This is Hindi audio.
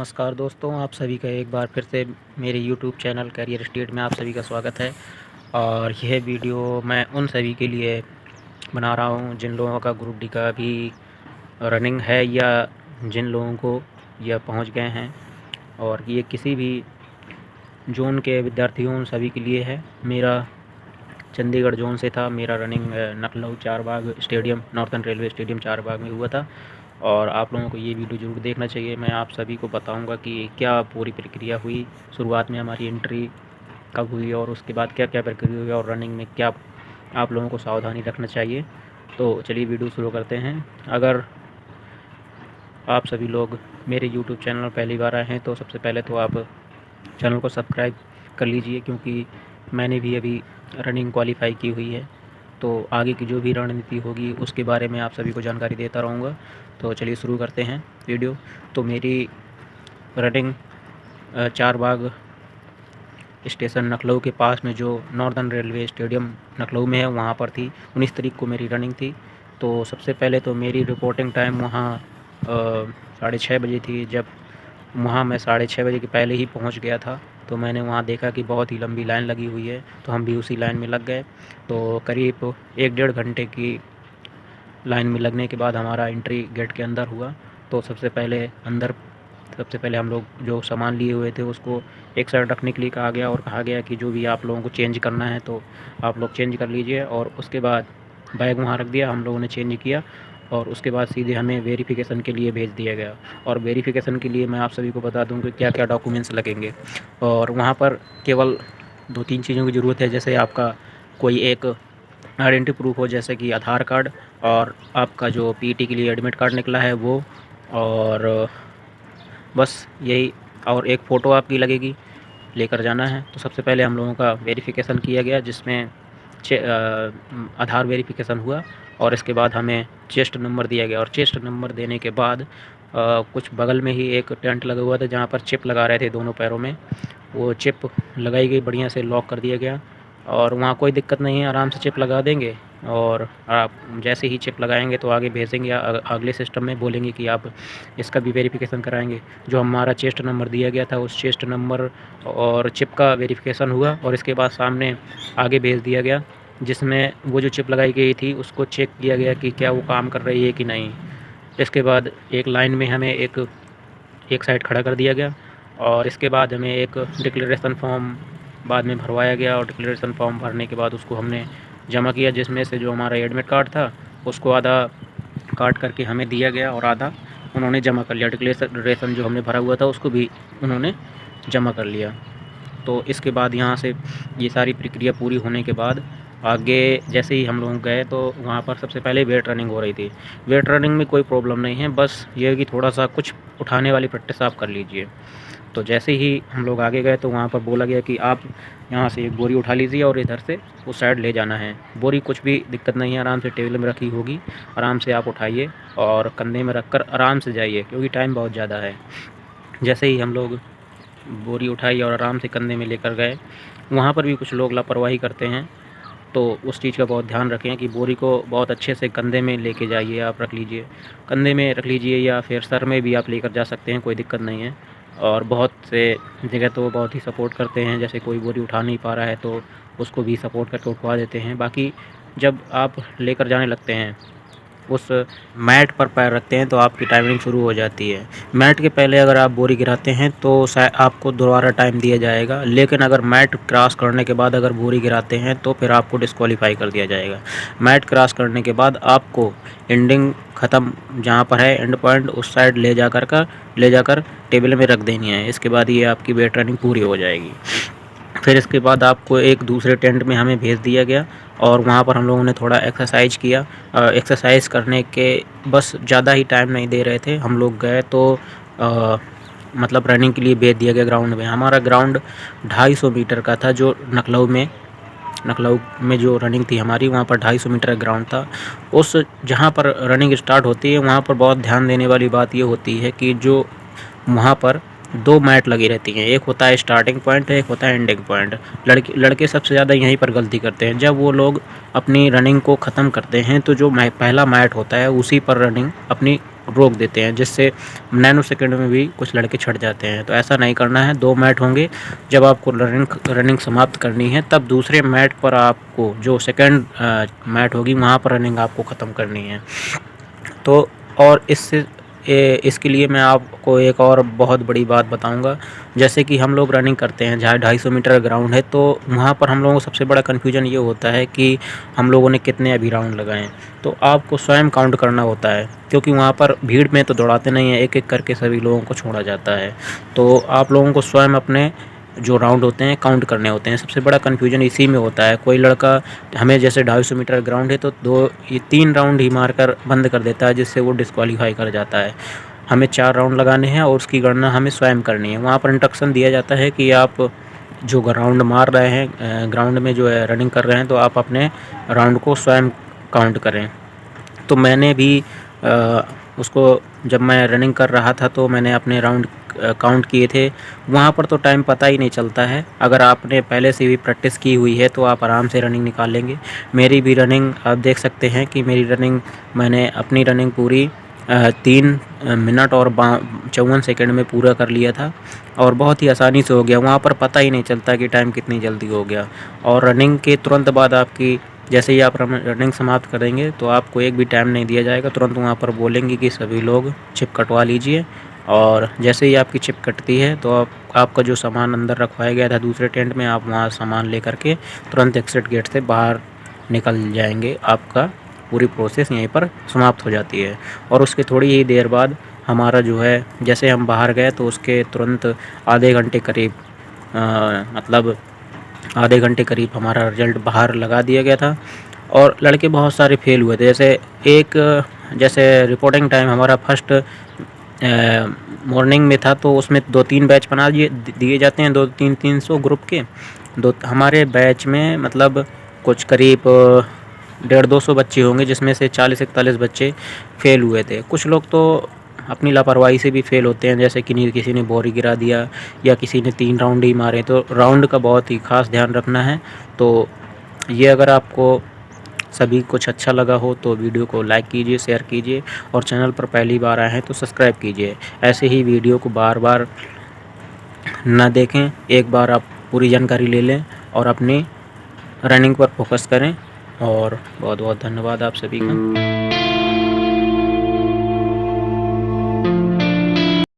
नमस्कार दोस्तों, आप सभी का एक बार फिर से मेरे यूट्यूब चैनल करियर स्टेट में आप सभी का स्वागत है। और यह वीडियो मैं उन सभी के लिए बना रहा हूं जिन लोगों का ग्रुप डी का भी रनिंग है या जिन लोगों को यह पहुंच गए हैं। और ये किसी भी जोन के विद्यार्थियों उन सभी के लिए है। मेरा चंडीगढ़ जोन से था। मेरा running Lucknow Charbagh stadium, northern railway stadium Charbagh में हुआ था। और आप लोगों को ये वीडियो ज़रूर देखना चाहिए। मैं आप सभी को बताऊंगा कि क्या पूरी प्रक्रिया हुई, शुरुआत में हमारी एंट्री कब हुई और उसके बाद क्या क्या प्रक्रिया हुई और रनिंग में क्या आप लोगों को सावधानी रखना चाहिए। तो चलिए वीडियो शुरू करते हैं। अगर आप सभी लोग मेरे यूट्यूब चैनल पहली बार आए हैं तो सबसे पहले तो आप चैनल को सब्सक्राइब कर लीजिए, क्योंकि मैंने भी अभी रनिंग क्वालिफाई की हुई है। तो आगे की जो भी रणनीति होगी उसके बारे में आप सभी को जानकारी देता रहूँगा। तो चलिए शुरू करते हैं वीडियो। तो मेरी रनिंग चारबाग स्टेशन लखनऊ के पास में जो नॉर्दर्न रेलवे स्टेडियम लखनऊ में है वहाँ पर थी। 19 तारीख को मेरी रनिंग थी। तो सबसे पहले तो मेरी रिपोर्टिंग टाइम वहाँ 6:30 बजे थी। जब वहाँ मैं 6:30 बजे के पहले ही पहुँच गया था तो मैंने वहाँ देखा कि बहुत ही लंबी लाइन लगी हुई है, तो हम भी उसी लाइन में लग गए। तो करीब 1 डेढ़ घंटे की लाइन में लगने के बाद हमारा एंट्री गेट के अंदर हुआ। तो सबसे पहले हम लोग जो सामान लिए हुए थे उसको एक साइड रखने के लिए कहा गया और कहा गया कि जो भी आप लोगों को चेंज करना है तो आप लोग चेंज कर लीजिए। और उसके बाद बैग वहाँ रख दिया, हम लोगों ने चेंज किया और उसके बाद सीधे हमें वेरिफ़िकेशन के लिए भेज दिया गया। और वेरिफ़िकेशन के लिए मैं आप सभी को बता दूं कि क्या क्या डॉक्यूमेंट्स लगेंगे। और वहाँ पर केवल 2-3 चीज़ों की ज़रूरत है, जैसे आपका कोई एक आइडेंटिटी प्रूफ हो, जैसे कि आधार कार्ड और आपका जो पीटी के लिए एडमिट कार्ड निकला है वो, और बस यही। और एक फ़ोटो आपकी लगेगी, लेकर जाना है। तो सबसे पहले हम लोगों का वेरिफ़िकेशन किया गया, जिसमें आधार वेरिफ़िकेशन हुआ और इसके बाद हमें चेस्ट नंबर दिया गया। और चेस्ट नंबर देने के बाद कुछ बगल में ही एक टेंट लगा हुआ था जहाँ पर चिप लगा रहे थे दोनों पैरों में। वो चिप लगाई गई, बढ़िया से लॉक कर दिया गया और वहाँ कोई दिक्कत नहीं है, आराम से चिप लगा देंगे। और आप जैसे ही चिप लगाएंगे तो आगे भेजेंगे, अगले सिस्टम में बोलेंगे कि आप इसका भी वेरिफ़िकेशन कराएंगे। जो हमारा चेस्ट नंबर दिया गया था उस चेस्ट नंबर और चिप का वेरिफ़िकेशन हुआ और इसके बाद सामने आगे भेज दिया गया, जिसमें वो जो चिप लगाई गई थी उसको चेक किया गया कि क्या वो काम कर रही है कि नहीं। इसके बाद एक लाइन में हमें एक साइड खड़ा कर दिया गया और इसके बाद हमें एक डिक्लेरेशन फॉर्म बाद में भरवाया गया। और डिक्लेरेशन फॉर्म भरने के बाद उसको हमने जमा किया, जिसमें से जो हमारा एडमिट कार्ड था उसको आधा काट करके हमें दिया गया और आधा उन्होंने जमा कर लिया। डिक्लेरेशन जो हमने भरा हुआ था उसको भी उन्होंने जमा कर लिया। तो इसके बाद यहाँ से ये सारी प्रक्रिया पूरी होने के बाद आगे जैसे ही हम लोग गए तो वहाँ पर सबसे पहले वेट रनिंग हो रही थी। वेट रनिंग में कोई प्रॉब्लम नहीं है, बस ये है कि थोड़ा सा कुछ उठाने वाली प्रैक्टिस आप कर लीजिए। तो जैसे ही हम लोग आगे गए तो वहाँ पर बोला गया कि आप यहाँ से एक बोरी उठा लीजिए और इधर से उस साइड ले जाना है। बोरी कुछ भी दिक्कत नहीं है, आराम से टेबल में रखी होगी, आराम से आप उठाइए और कंधे में रखकर आराम से जाइए, क्योंकि टाइम बहुत ज़्यादा है। जैसे ही हम लोग बोरी उठाई और आराम से कंधे में लेकर गए, वहाँ पर भी कुछ लोग लापरवाही करते हैं, तो उस चीज़ का बहुत ध्यान रखें कि बोरी को बहुत अच्छे से कंधे में लेके जाइए। आप रख लीजिए, कंधे में रख लीजिए या फिर सर में भी आप लेकर जा सकते हैं, कोई दिक्कत नहीं है। और बहुत से जगह तो बहुत ही सपोर्ट करते हैं, जैसे कोई बोरी उठा नहीं पा रहा है तो उसको भी सपोर्ट करके उठवा देते हैं। बाकी जब आप लेकर जाने लगते हैं उस मैट पर पैर रखते हैं तो आपकी टाइमिंग शुरू हो जाती है। मैट के पहले अगर आप बोरी गिराते हैं तो शायद आपको दोबारा टाइम दिया जाएगा, लेकिन अगर मैट क्रॉस करने के बाद अगर बोरी गिराते हैं तो फिर आपको डिस्क्वालीफाई कर दिया जाएगा। मैट क्रॉस करने के बाद आपको एंडिंग ख़त्म जहाँ पर है एंड पॉइंट उस साइड ले जाकर टेबल में रख देनी है। इसके बाद ये आपकी वेट रनिंग पूरी हो जाएगी। फिर इसके बाद आपको एक दूसरे टेंट में हमें भेज दिया गया और वहाँ पर हम लोगों ने थोड़ा एक्सरसाइज किया। एक्सरसाइज करने के बस ज़्यादा ही टाइम नहीं दे रहे थे। हम लोग गए तो मतलब रनिंग के लिए भेज दिया गया ग्राउंड में। हमारा ग्राउंड 250 मीटर का था, जो लखनऊ में जो रनिंग थी हमारी, वहाँ पर 250 मीटर का ग्राउंड था। उस जहाँ पर रनिंग स्टार्ट होती है वहाँ पर बहुत ध्यान देने वाली बात ये होती है कि जो वहाँ पर 2 मैट लगी रहती हैं, एक होता है स्टार्टिंग पॉइंट, एक होता है एंडिंग पॉइंट। लड़के सबसे ज़्यादा यहीं पर गलती करते हैं। जब वो लोग अपनी रनिंग को ख़त्म करते हैं तो जो पहला मैट होता है उसी पर रनिंग अपनी रोक देते हैं, जिससे नैनो सेकंड में भी कुछ लड़के छट जाते हैं। तो ऐसा नहीं करना है। 2 मैट होंगे, जब आपको रनिंग समाप्त करनी है तब दूसरे मैट पर आपको जो सेकंड मैट होगी वहाँ पर रनिंग आपको ख़त्म करनी है। तो और इसके लिए मैं आपको एक और बहुत बड़ी बात बताऊंगा। जैसे कि हम लोग रनिंग करते हैं, जहाँ 250 मीटर ग्राउंड है, तो वहाँ पर हम लोगों को सबसे बड़ा कन्फ्यूजन ये होता है कि हम लोगों ने कितने अभी राउंड लगाए। तो आपको स्वयं काउंट करना होता है, क्योंकि वहाँ पर भीड़ में तो दौड़ाते नहीं हैं, एक एक करके सभी लोगों को छोड़ा जाता है। तो आप लोगों को स्वयं अपने जो राउंड होते हैं काउंट करने होते हैं। सबसे बड़ा कन्फ्यूजन इसी में होता है। कोई लड़का, हमें जैसे 250 मीटर ग्राउंड है तो 3 राउंड ही मारकर बंद कर देता है, जिससे वो डिस्क्वालीफाई कर जाता है। हमें 4 राउंड लगाने हैं और उसकी गणना हमें स्वयं करनी है। वहाँ पर इंस्ट्रक्शन दिया जाता है कि आप जो राउंड मार रहे हैं, ग्राउंड में जो है रनिंग कर रहे हैं, तो आप अपने राउंड को स्वयं काउंट करें। तो मैंने भी उसको, जब मैं रनिंग कर रहा था तो मैंने अपने राउंड काउंट किए थे। वहाँ पर तो टाइम पता ही नहीं चलता है। अगर आपने पहले से भी प्रैक्टिस की हुई है तो आप आराम से रनिंग निकाल लेंगे। मेरी भी रनिंग आप देख सकते हैं कि मैंने अपनी रनिंग पूरी 3 मिनट और 54 सेकंड में पूरा कर लिया था, और बहुत ही आसानी से हो गया। वहाँ पर पता ही नहीं चलता कि टाइम कितनी जल्दी हो गया। और रनिंग के तुरंत बाद आपकी, जैसे ही आप रनिंग समाप्त करेंगे तो आपको एक भी टाइम नहीं दिया जाएगा। तुरंत वहाँ पर बोलेंगे कि सभी लोग चिप कटवा लीजिए, और जैसे ही आपकी चिप कटती है तो आपका जो सामान अंदर रखवाया गया था दूसरे टेंट में, आप वहाँ सामान लेकर के तुरंत एग्जिट गेट से बाहर निकल जाएंगे। आपका पूरी प्रोसेस यहीं पर समाप्त हो जाती है। और उसके थोड़ी ही देर बाद हमारा जो है, जैसे हम बाहर गए तो उसके तुरंत आधे घंटे करीब, मतलब आधे घंटे करीब हमारा रिज़ल्ट बाहर लगा दिया गया था। और लड़के बहुत सारे फेल हुए थे। जैसे रिपोर्टिंग टाइम हमारा फर्स्ट मॉर्निंग में था, तो उसमें 2-3 बैच बना दिए जाते हैं, 200-300 ग्रुप के। हमारे बैच में मतलब कुछ करीब 150-200 बच्चे होंगे, जिसमें से 40-41 बच्चे फेल हुए थे। कुछ लोग तो अपनी लापरवाही से भी फेल होते हैं, जैसे कि किसी ने बोरी गिरा दिया या किसी ने 3 राउंड ही मारे। तो राउंड का बहुत ही ख़ास ध्यान रखना है। तो ये, अगर आपको सभी कुछ अच्छा लगा हो तो वीडियो को लाइक कीजिए, शेयर कीजिए, और चैनल पर पहली बार आए हैं तो सब्सक्राइब कीजिए। ऐसे ही वीडियो को बार बार ना देखें, एक बार आप पूरी जानकारी ले लें और अपनी रनिंग पर फोकस करें। और बहुत बहुत धन्यवाद आप सभी का।